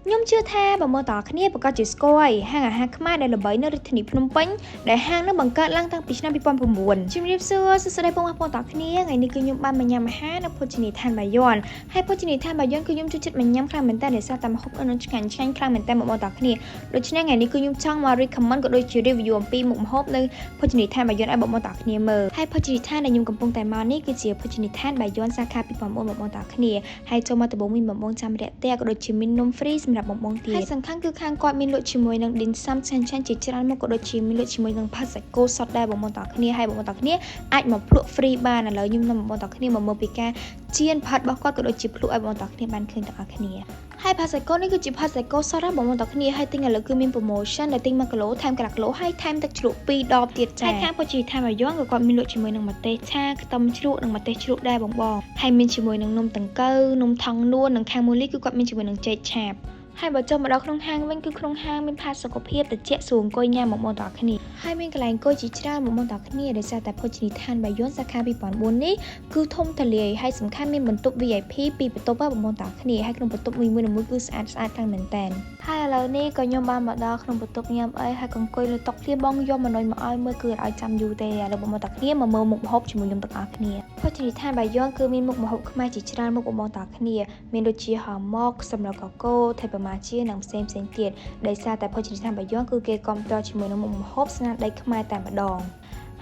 ខ្ញុំជឿថាបើមើលតគ្នាប្រកាសជាស្គាល់ហាងអាហារខ្មែរដែលល្បីនៅរាជធានីភ្នំពេញដែលហាងនោះបង្កើតឡើងតាំងពីឆ្នាំ2009ជំរាបសួរសួស្តីបងប្អូនតគ្នាថ្ងៃនេះគឺខ្ញុំបានមកញ៉ាំអាហារនៅភោជនីយដ្ឋានបាយ័នហើយភោជនីយដ្ឋានបាយ័នគឺខ្ញុំចូលចិត្តមកញ៉ាំខ្លាំងមែនតើដោយសារតែម្ហូបនៅឆ្ងាញ់ខ្លាំងមែនតើបងប្អូនតគ្នាដូច្នេះថ្ងៃនេះគឺខ្ញុំចង់មក recommend ក៏ដូចជា review អំពីមុខម្ហូបនៅភោជនីយដ្ឋានបាយ័នឲ្យបងប្អូនតគ្នាមើលហើយភោជនីយដ្ឋានដែលខ្ញុំកំពុងតែមកនេះគឺជាភោជនីយដ្ឋានបាយ័នសាខា2.9បងប្អូនតគ្នាហើយចូលមកដំបូងមានបងប្អូនចាំរាក់ទាក់ក៏ដូចជាមាននំ free សម្រាប់បងប្អូនទៀតសំខាន់គឺខាងគាត់មានលក់ជាមួយនឹង dim sum ឆ្ងាញ់ជាច្រើនមុខក៏ដូចជាមានលក់ជាមួយនឹង ផាសាកូសុតដែរបងប្អូនតគ្នាហើយបងប្អូនតគ្នាអាចមកភ្លក់ free បានឥឡូវខ្ញុំនាំបងប្អូនតគ្នាមកមើលពីការជៀនផាត់របស់គាត់ក៏ដូចជាភ្លក់ឲ្យបងប្អូនតគ្នាបានឃើញទាំងអស់គ្នាហើយផាសាកូនេះគឺជាផាសាកូសុតដែរបងប្អូនតគ្នាហើយទិញឥឡូវគឺមាន promotion ដែលទិញ1គីឡូថែមក្រាគីឡូហើយថែមទឹកជ្រក់2ដបទៀតចាហើយខាងភោជនីយដ្ឋានបាយ័នក៏គាត់មានលក់ជាមួយនឹងម្ទេសឆាខ្ទឹមជ្រក់និងម្ទេសជ្រក់ដែរបងហើយមានជាមួយនឹងនំតង្កូវនំថងនួននិងខាងមូលីគឺគាត់មានជាមួយនឹងចេកឆាបហើយបើចូលមកដល់ក្នុងហាងវិញគឺក្នុងហាងមានផាសុខភាពត្រជាក់ស្រួលអង្គុយញ៉ាំបងប្អូនទាំងគ្នាហើយមានកន្លែងអង្គុយជាច្រើនបងប្អូនទាំងគ្នាដោយសារតែភោជនីយដ្ឋានបាយ័នសាខា2009នេះគឺធំទូលាយហើយសំខាន់មានបន្ទប់ VIP ពីបន្ទប់បងប្អូនទាំងគ្នាហើយក្នុងបន្ទប់មួយៗគឺស្អាតខ្លាំងមែនតើហើយឥឡូវនេះក៏ខ្ញុំបានមកដល់ក្នុងបន្ទប់ញ៉ាំអីហើយក៏អង្គុយលើតុភ្លាមបងយកមកឲ្យមើលគឺឲ្យចាំយូរទេឥឡូវបងប្អូនទាំងគ្នាមកមើលមុខម្ហូបជាមួយខ្ញុំទាំងអស់គ្នាភោជនីយដ្ឋានបាយ័នគឺមានមុខម្ហូបខ្មែរជាច្រើនមុខបងប្អូនទាំងគ្នាមានដូចជាห่อหมกសម្លកកូរថៃប៉ាម៉ាជានិងផ្សេងទៀតដោយសារតែភោជនីយដ្ឋានបាយ័នគឺគេគាំទ្រជាមួយនឹងមុខម្ហូបស្នាដៃខ្មែរតែម្ដង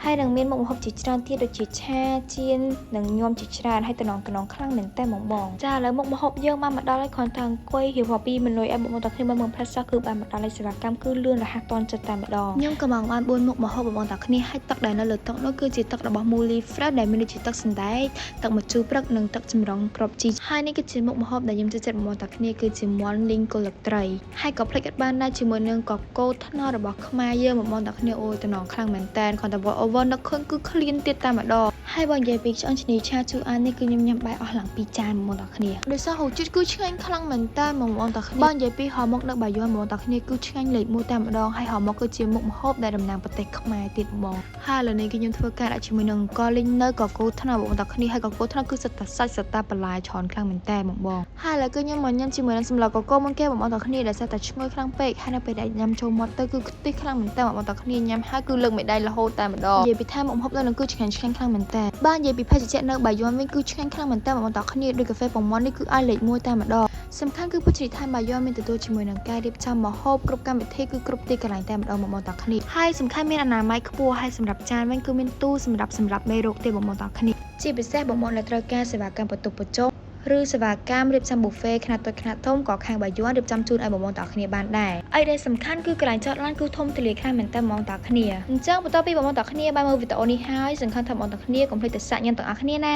ហើយនឹងមានមុខម្ហូបជាច្រើនទៀតដូចជាឆាជៀននិងញោមជាច្រើនហើយតំណខ្លាំងមែនតើបងចាឥឡូវមុខម្ហូបយើងបានមកដល់ហើយគ្រាន់តែអង្គុយរៀបរាប់ពីមនុយឲ្យបងប្អូនទាំងគ្នាមើលផ្លែសោះគឺបានមកដល់ហើយសេវាកម្មគឺលឿនរហ័សទាន់ចិត្តតែម្ដងខ្ញុំក៏មកបាន4មុខម្ហូបបងប្អូនទាំងគ្នាហើយទឹកដែលនៅលើតុនោះគឺជាទឹករបស់ Muli Fresh ដែលមានដូចជាទឹកសណ្តែកទឹកម្ជូរព្រឹកនិងទឹកចម្រុងគ្រាប់ជីហើយនេះគឺជាមុខម្ហូបដែលខ្ញុំចូលចិត្តបងប្អូនទាំងគ្នាគឺជាមាន់លីងគល់ទឹកត្រីហើយក៏ភ្លេចអត់បានដែរជាមួយនឹងកកូរថ្នល់របស់ខ្មែរយើងបងប្អូនទាំងគ្នាអូយតំណខ្លាំងមែនតើគ្រាន់តែ over នឹកឃើញគឺឃ្លានទៀតតែម្ដងហើយបើនិយាយពីឆ្អឹងឈ្នីឆាជូអាននេះគឺខ្ញុំញ៉ាំបាយអស់ឡើង2ចានបងប្អូនទាំងគ្នាដោយសាររសជាតិគឺឆ្ងាញ់ខ្លាំងមែនតើបងប្អូនទាំងគ្នាបើនិយាយពីห่อหมกនៅបាយ័នបងប្អូនទាំងគ្នាគឺឆ្ងាញ់លេខ1តែម្ដងហើយห่อหมกគឺជាមុខម្ហូបដែលតំណាងប្រទេសខ្មែរទៀតបងហើយឥឡូវនេះគឺខ្ញុំធ្វើការដាក់ជាមួយនឹងអង្គលីងនៅកកូរថ្នល់បងប្អូនទាំងគ្នាហើយកកូរថ្នល់គឺសិតតែសាច់សិតតែបន្លែច្រើនខ្លាំងមែនតើបងហើយឥឡូវគឺខ្ញុំមកញ៉ាំជាមួយនឹងសម្លកកូរមុនគេបងប្អូនទាំងគ្នាដែលសិតតែឈ្ងុយខ្លាំងពេកហើយនៅពេលដែលញ៉ាំចូលមាត់ទៅគឺខ្ទិះខ្លាំងមែនតើបងប្អូនទាំងគ្នាញ៉ាំហើយគឺលើកមេដៃរហូតតែម្ដងនិយាយពីថាមុខម្ហូបនៅនឹងគឺឆ្ងាញ់ខ្លាំងមែនតើបាទនិយាយពីភេសជ្ជៈនៅបាយ័នវិញគឺឆ្ងាញ់ខ្លាំងមែនតើបងប្អូនទាំងគ្នាដូចកាហ្វេពងមាន់នេះគឺឲ្យលេខ1តែម្ដងសំខាន់គឺភោជនីយដ្ឋានបាយ័នមានទទួលជាមួយនឹងការរៀបចំម្ហូបគ្រប់កម្មវិធីគឺគ្រប់ទីកន្លែងតែម្ដងបងប្អូនទាំងគ្នាហើយសំខាន់មានអនាម័យខ្ពស់ហើយសម្រាប់ចានវិញគឺមានទូសម្រាប់មេរោគទេបងប្អូនទាំងគ្នាជាពិសេសបងប្អូនដែលត្រូវការសេវាកម្មបន្ទប់បញ្ចុះឬសេវាកម្មរៀបចំ buffet ខ្នាតតូចខ្នាតធំក៏ខាងបាយ័នរៀបចំជូនឲ្យបងប្អូនទាំងគ្នាបានដែរហើយដែលសំខាន់គឺកន្លែងចតឡានគឺធំទូលាយខ្លាំងមែនតើបងប្អូនទាំងគ្នាអញ្ចឹងបន្ទាប់ពីបងប្អូនទាំងគ្នាបានមើលវីដេអូនេះហើយសង្ឃឹមថាបងប្អូនទាំងគ្នាកុំភ្លេចទៅសាកញ៉ាំទាំងអស់គ្នាណា